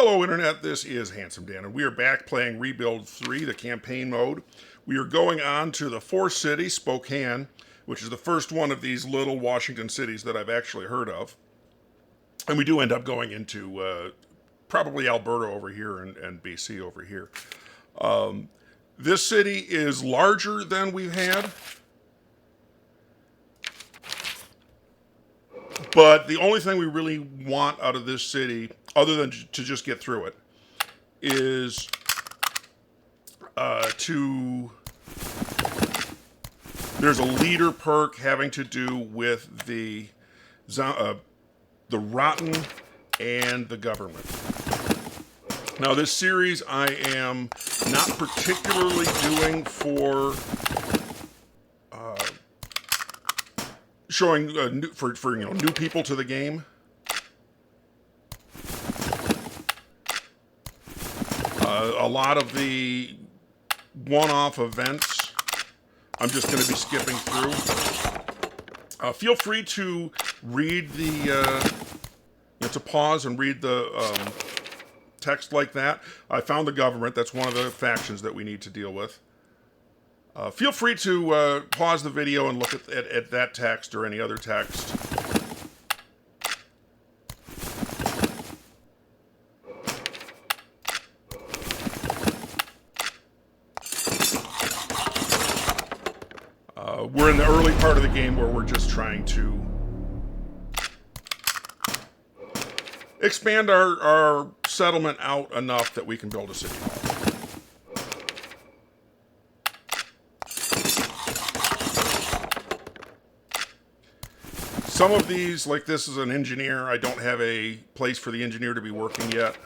Hello Internet, this is Handsome Dan, and we are back playing Rebuild 3, the campaign mode. We are going on to the fourth city, Spokane, which is the first one of these little Washington cities that I've actually heard of. And we do end up going into probably Alberta over here and BC over here. This city is larger than we've had. But the only thing we really want out of this city, other than to just get through it, is there's a leader perk having to do with the rotten and the government. Now, this series I am not particularly doing for showing for new people to the game. A lot of the one-off events I'm just going to be skipping through. Feel free to read to pause and read the text like that. I found the government. That's one of the factions that we need to deal with. Feel free to pause the video and look at that text or any other text. We're in the early part of the game where we're just trying to expand our settlement out enough that we can build a city hall. Some of these, like this is an engineer. I don't have a place for the engineer to be working yet.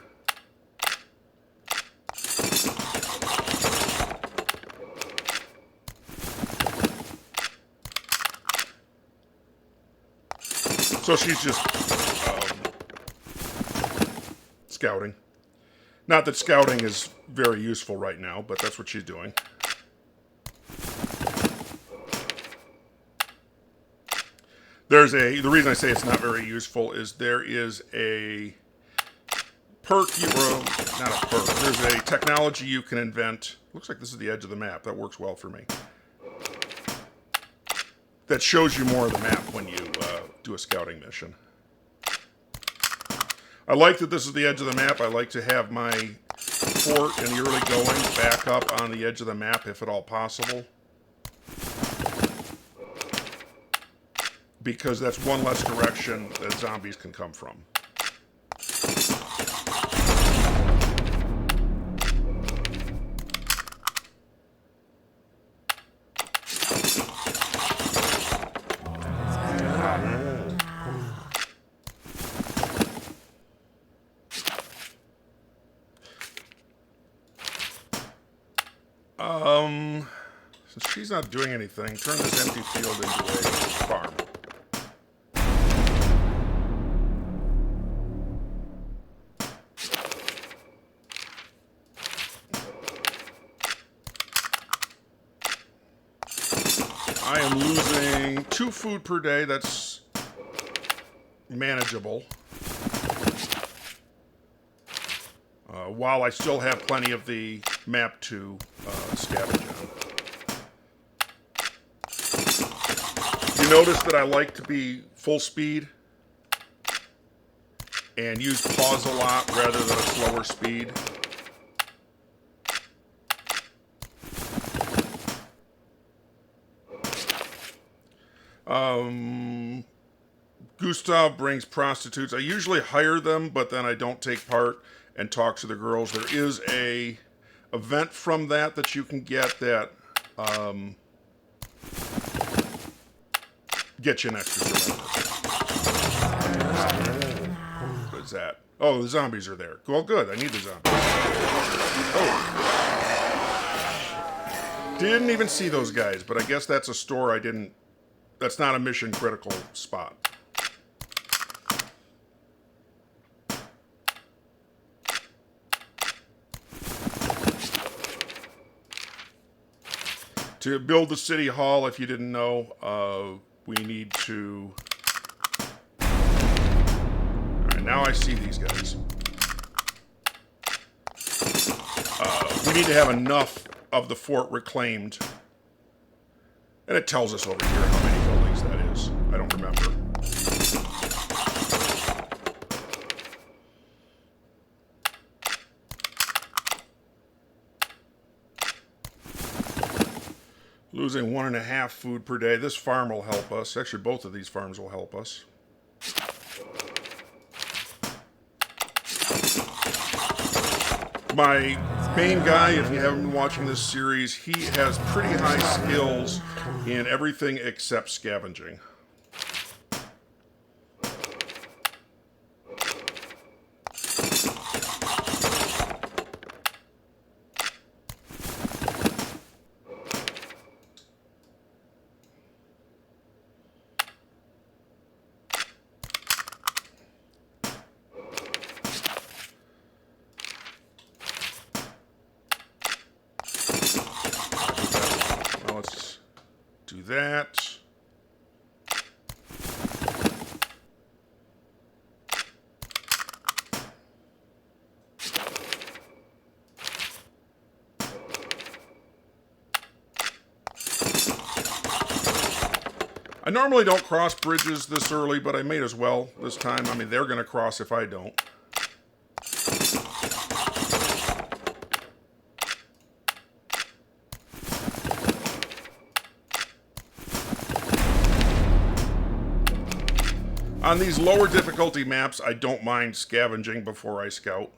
So she's just scouting. Not that scouting is very useful right now, but that's what she's doing. The reason I say it's not very useful is there is a perk, not a perk, there's a technology you can invent. Looks like this is the edge of the map. That works well for me. That shows you more of the map when you do a scouting mission. I like that this is the edge of the map. I like to have my fort in the early going back up on the edge of the map if at all possible. Because that's one less direction that zombies can come from. Since she's not doing anything, turn this empty field into a farm. I am losing 2 food per day. That's manageable. While I still have plenty of the map to scavenge on. You notice that I like to be full speed and use pause a lot rather than a slower speed. Gustav brings prostitutes. I usually hire them, but then I don't take part and talk to the girls. There is a event from that you can get that get you an extra surrender. What is that? Oh, the zombies are there. Well, good. I need the zombies. Oh. Didn't even see those guys, but I guess that's a store I didn't... That's not a mission critical spot. To build the city hall, if you didn't know, we need to... Alright, now I see these guys. we need to have enough of the fort reclaimed. And it tells us over here how many buildings that is. I don't remember. Losing 1.5 food per day. This farm will help us. Actually, both of these farms will help us. My main guy, if you haven't been watching this series, he has pretty high skills in everything except scavenging. Let's do that. I normally don't cross bridges this early, but I may as well this time. I mean, they're going to cross if I don't. On these lower difficulty maps, I don't mind scavenging before I scout.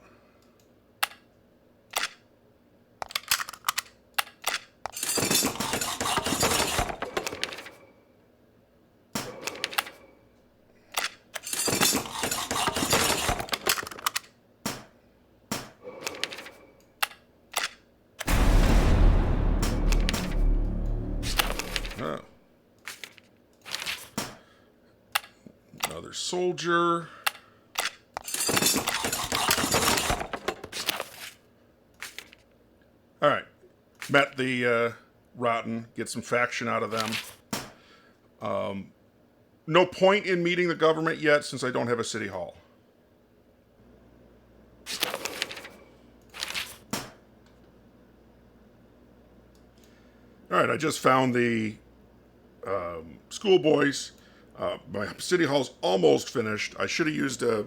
Another soldier. All right. Met the Rotten. Get some faction out of them. No point in meeting the government yet since I don't have a city hall. All right. I just found the schoolboys. My city hall's almost finished. I should have used a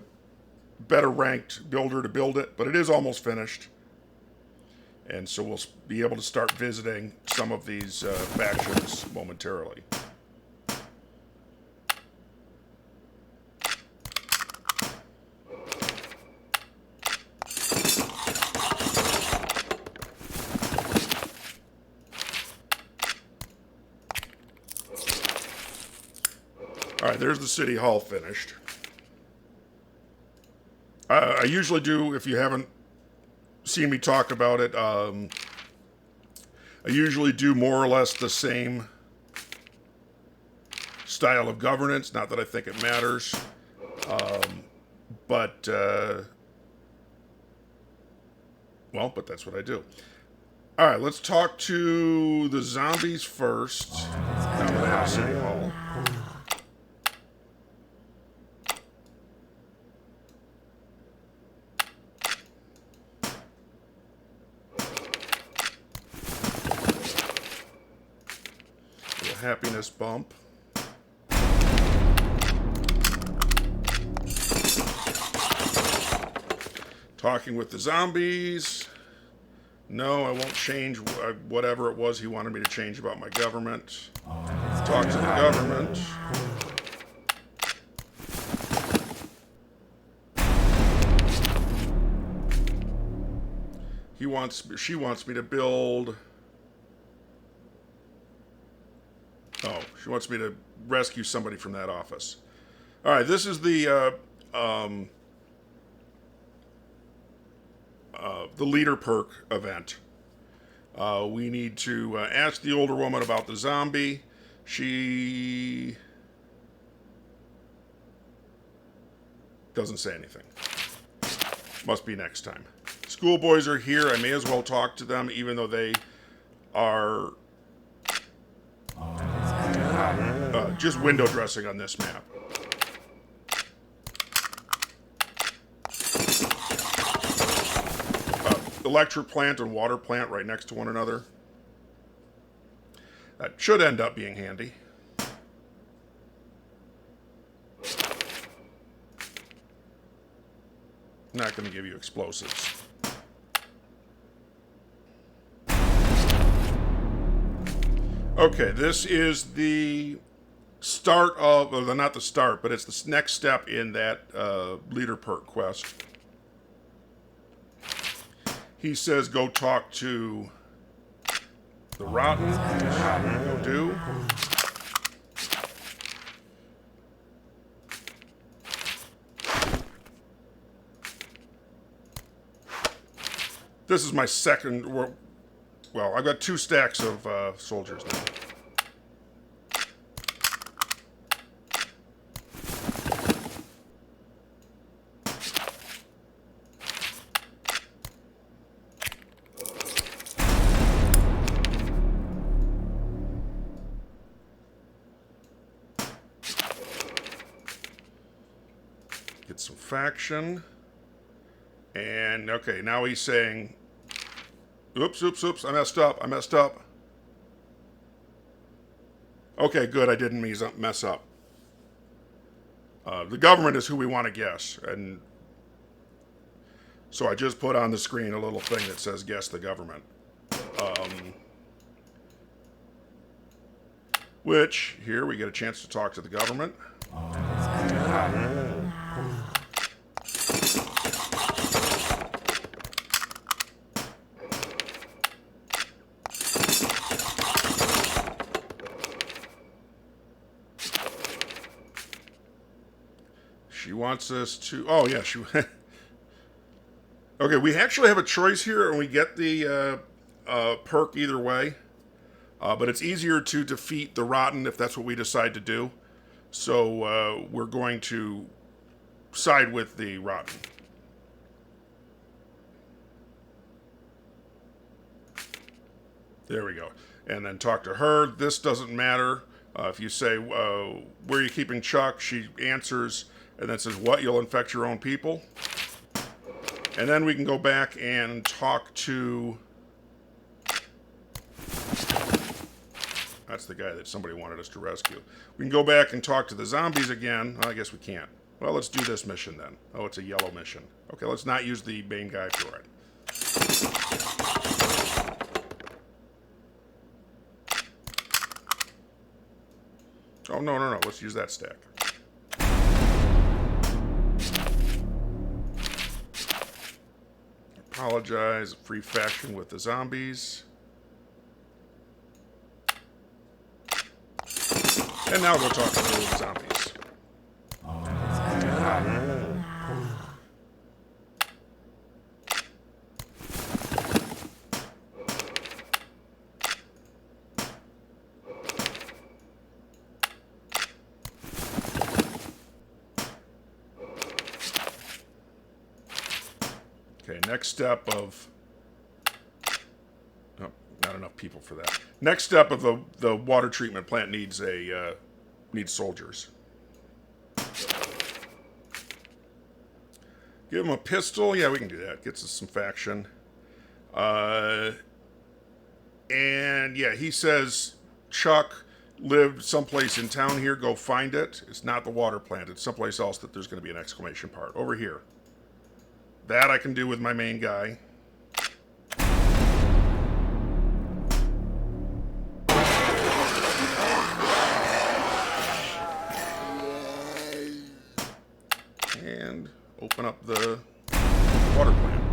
better ranked builder to build it, but it is almost finished. And so we'll be able to start visiting some of these factions momentarily. All right, there's the city hall finished. I usually do, if you haven't seen me talk about it, I usually do more or less the same style of governance. Not that I think it matters, but that's what I do. All right, let's talk to the zombies first. Now that I have city hall. Happiness bump. Talking with the zombies. No, I won't change whatever it was he wanted me to change about my government. Talk to the government. She wants me to build. Oh, she wants me to rescue somebody from that office. All right, this is the leader perk event. We need to ask the older woman about the zombie. She doesn't say anything. Must be next time. Schoolboys are here. I may as well talk to them, even though they are just window dressing on this map. electric plant and water plant right next to one another. That should end up being handy. Not going to give you explosives. Okay, this is the start of, or not the start, but it's the next step in that leader perk quest. He says go talk to the Rotten. Go do. This is my second, well, I've got 2 stacks of soldiers now. Get some faction. And, okay, now he's saying, oops, I messed up. Okay, good, I didn't mess up. The government is who we want to guess. And so I just put on the screen a little thing that says guess the government. Which, here we get a chance to talk to the government. She wants us to... Oh, yeah, she... Okay, we actually have a choice here, and we get the perk either way. But it's easier to defeat the Rotten if that's what we decide to do. So we're going to side with the Rotten. There we go. And then talk to her. This doesn't matter. If you say, where are you keeping Chuck? She answers... and then says, what, you'll infect your own people? And then we can go back and talk to... That's the guy that somebody wanted us to rescue. We can go back and talk to the zombies again. Well, I guess we can't. Well, let's do this mission then. Oh, it's a yellow mission. Okay, let's not use the main guy for it. Oh, no. Let's use that stack. Apologize. Free faction with the zombies. And now we'll talk to the zombies. Okay, next step of... Oh, not enough people for that. Next step of the water treatment plant needs soldiers. Give him a pistol. Yeah, we can do that. Gets us some faction. And yeah, he says Chuck lived someplace in town here. Go find it. It's not the water plant. It's someplace else that there's going to be an exclamation part. Over here. That I can do with my main guy. And open up the water plant.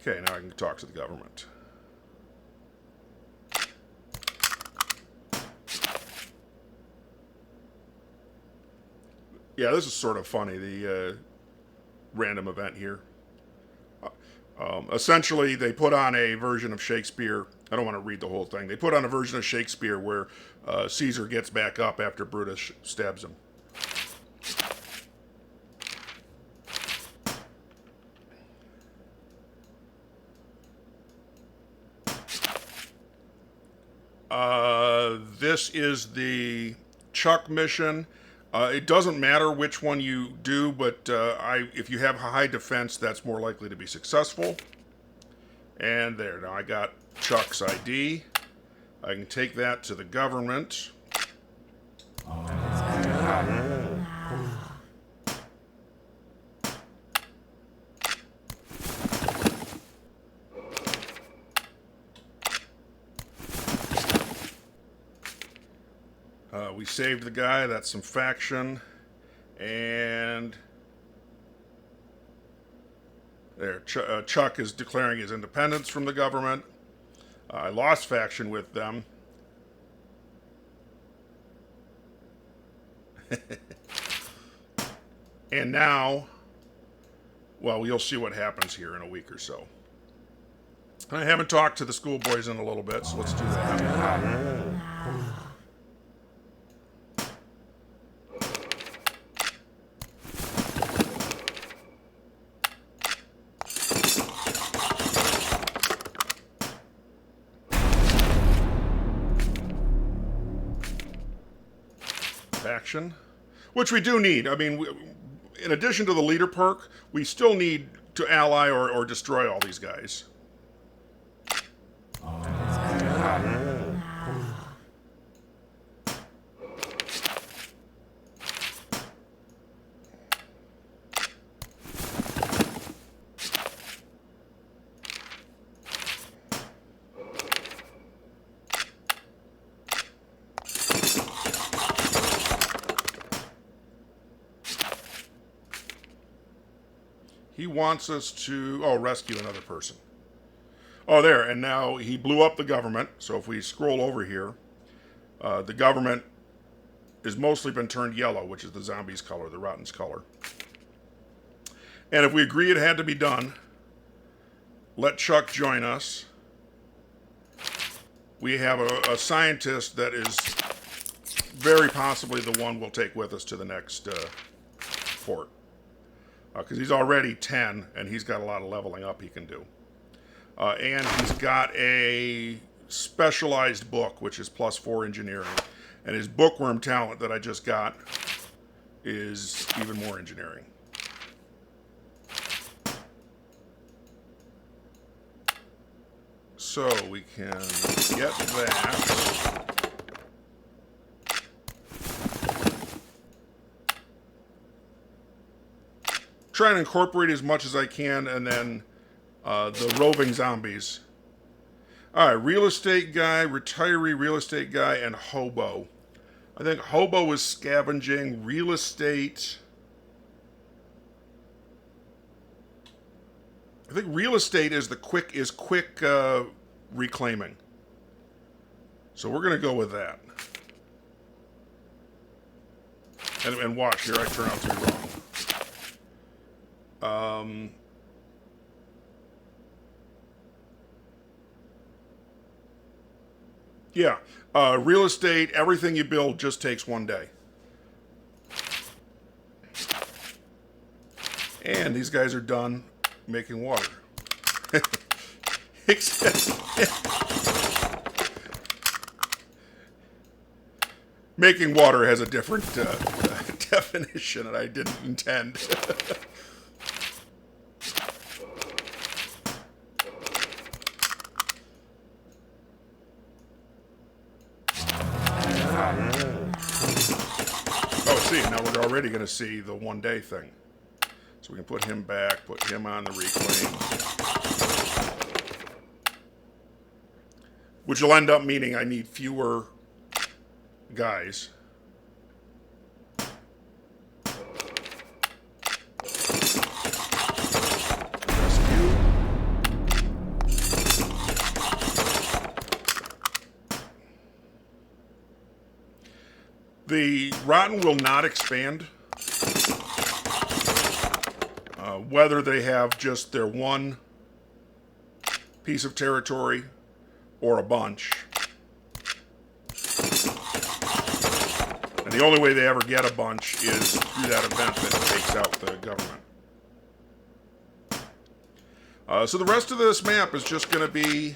Okay, now I can talk to the government. Yeah, this is sort of funny, the random event here. Essentially, they put on a version of Shakespeare. I don't want to read the whole thing. They put on a version of Shakespeare where Caesar gets back up after Brutus stabs him. This is the Chuck mission. It doesn't matter which one you do, but if you have high defense, that's more likely to be successful. And there, now I got Chuck's ID. I can take that to the government. We saved the guy. That's some faction. And there, Chuck is declaring his independence from the government. I lost faction with them. And now, well, you'll see what happens here in a week or so. I haven't talked to the schoolboys in a little bit, so let's do that. Faction, which we do need. I mean, in addition to the leader perk, we still need to ally or destroy all these guys. He wants us to, rescue another person. Oh, there, and now he blew up the government. So if we scroll over here, the government has mostly been turned yellow, which is the zombies' color, the Rotten's color. And if we agree it had to be done, let Chuck join us. We have a scientist that is very possibly the one we'll take with us to the next fort. Because he's already 10, and he's got a lot of leveling up he can do. And he's got a specialized book, which is +4 engineering. And his bookworm talent that I just got is even more engineering. So we can get that. Try and incorporate as much as I can, and then the roving zombies. All right, real estate guy, retiree real estate guy, and hobo. I think hobo is scavenging. Real estate. I think real estate is quick reclaiming. So we're gonna go with that. And watch here, I turn out to be wrong. Yeah, real estate, everything you build just takes 1 day. And these guys are done making water. Making water has a different definition, and I didn't intend. Now we're already going to see the 1 day thing. So we can put him back, put him on the reclaim. Which will end up meaning I need fewer guys. Rescue. The Rotten will not expand. Whether they have just their one piece of territory or a bunch. And the only way they ever get a bunch is through that event that takes out the government. So the rest of this map is just going to be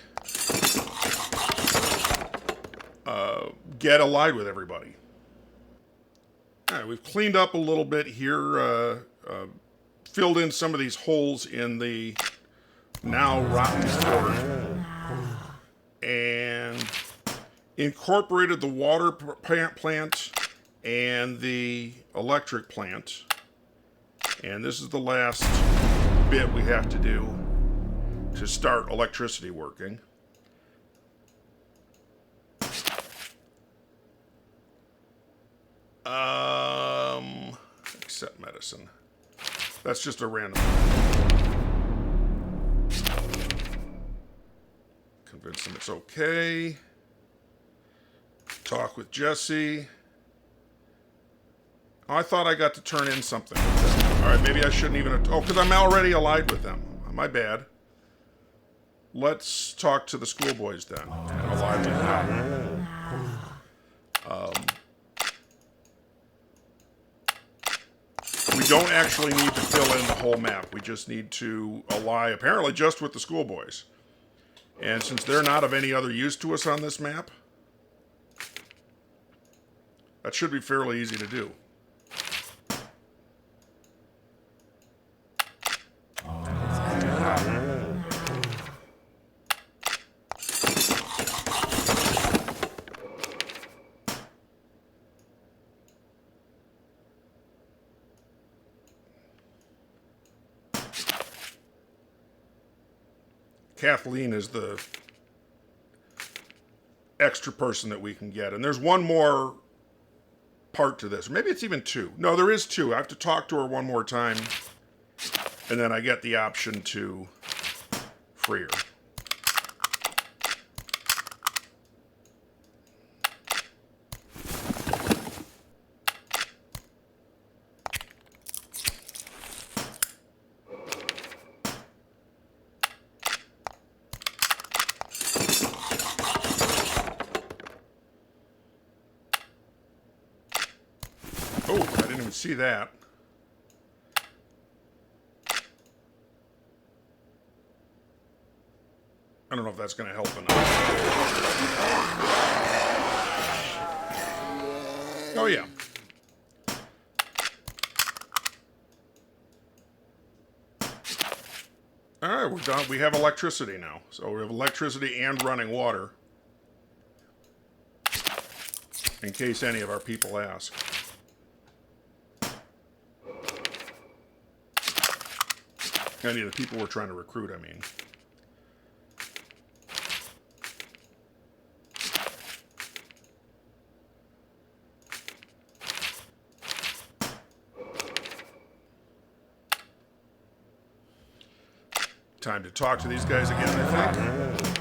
get allied with everybody. All right, we've cleaned up a little bit here, filled in some of these holes in the now rotten fort, and incorporated the water plant and the electric plant. And this is the last bit we have to do to start electricity working. Accept medicine. That's just a random. Convince them it's okay. Talk with Jesse. Oh, I thought I got to turn in something. All right, maybe I shouldn't even. Oh, because I'm already allied with them. My bad. Let's talk to the schoolboys then. And ally with them. We don't actually need to fill in the whole map. We just need to ally, apparently, just with the schoolboys. And since they're not of any other use to us on this map, that should be fairly easy to do. Kathleen is the extra person that we can get. And there's one more part to this. Maybe it's even two. No, there is two. I have to talk to her one more time. And then I get the option to free her. Oh, I didn't even see that. I don't know if that's going to help or not. Oh, yeah. All right, we're done. We have electricity now. So we have electricity and running water. In case any of our people ask. Any of the people we're trying to recruit, I mean. Time to talk to these guys again, I think.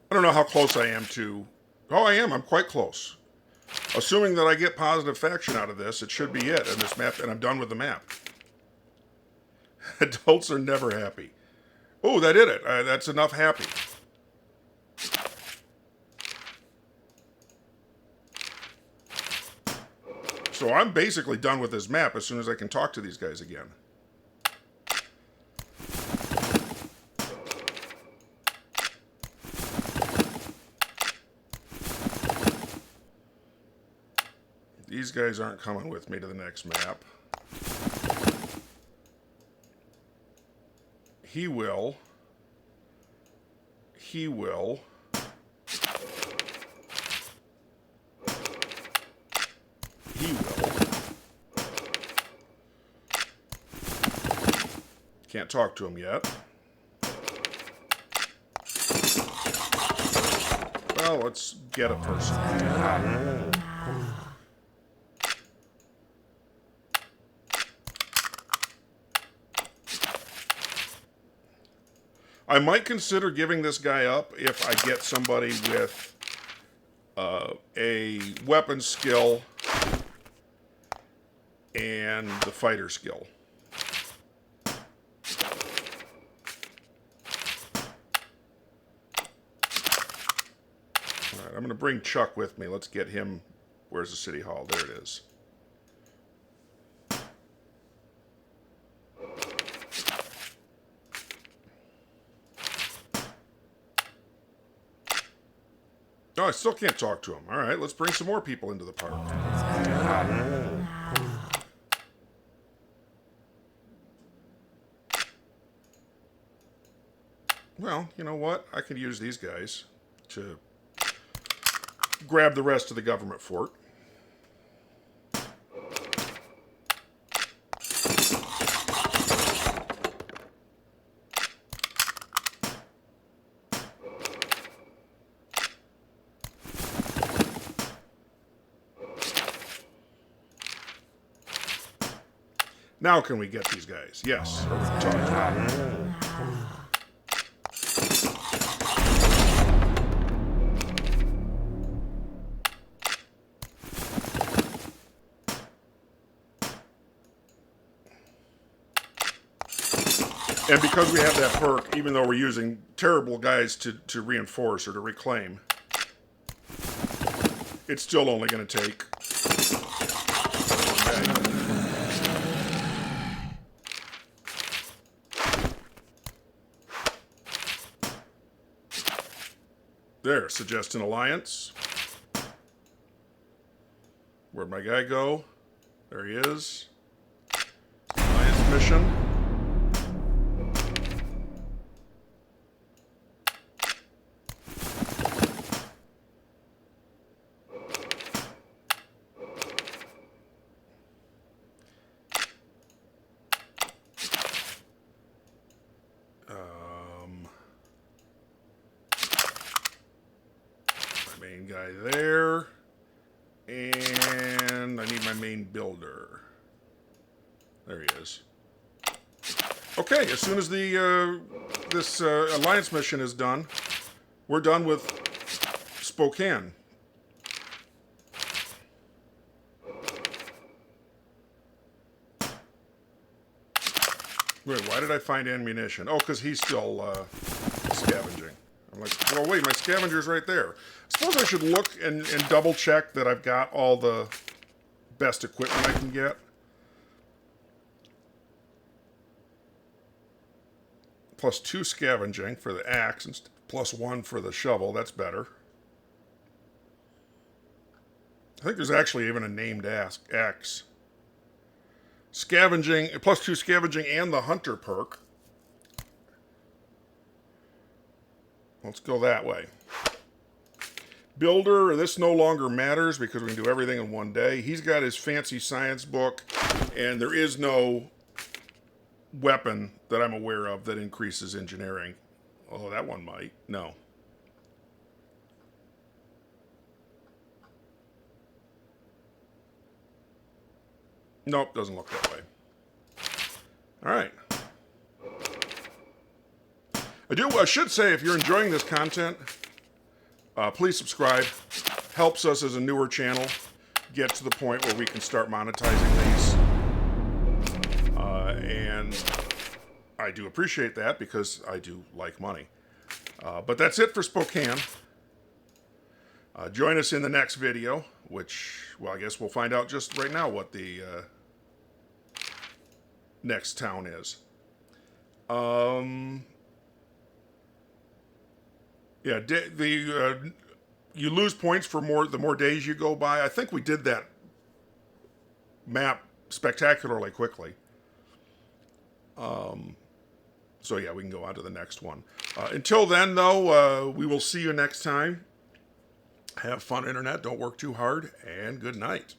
I don't know how close I am to... Oh, I am. I'm quite close. Assuming that I get positive faction out of this, it should be it in this map, and I'm done with the map. Adults are never happy. Oh, that did it. That's enough happy. So I'm basically done with this map as soon as I can talk to these guys again. These guys aren't coming with me to the next map. He will. He will. He will. Can't talk to him yet. Well, let's get a person. I might consider giving this guy up if I get somebody with a weapon skill and the fighter skill. All right, I'm going to bring Chuck with me. Let's get him. Where's the city hall? There it is. Oh, I still can't talk to him. All right, let's bring some more people into the park. Well, you know what? I could use these guys to grab the rest of the government fort. Now can we get these guys? Yes. Or we can talk to them. And because we have that perk, even though we're using terrible guys to reinforce or to reclaim, it's still only going to take one day. There, suggest an alliance. Where'd my guy go? There he is. Alliance mission. Main guy there, and I need my main builder. There he is. Okay, as soon as the this alliance mission is done, we're done with Spokane. Wait, why did I find ammunition? Oh, because he's still scavenging. I'm like, well, wait, my scavenger's right there. I suppose I should look and double check that I've got all the best equipment I can get. +2 scavenging for the axe, and +1 for the shovel. That's better. I think there's actually even a named axe. Scavenging, +2 scavenging and the hunter perk. Let's go that way. Builder, this no longer matters because we can do everything in one day. He's got his fancy science book, and there is no weapon that I'm aware of that increases engineering. Oh, that one might. No. Nope, doesn't look that way. All right. I should say, if you're enjoying this content, please subscribe. Helps us as a newer channel get to the point where we can start monetizing these. And I do appreciate that because I do like money. But that's it for Spokane. Join us in the next video, which, well, I guess we'll find out just right now what the next town is. Yeah, you lose points for the more days you go by. I think we did that map spectacularly quickly. So yeah, we can go on to the next one. Until then, though, we will see you next time. Have fun, Internet. Don't work too hard, and good night.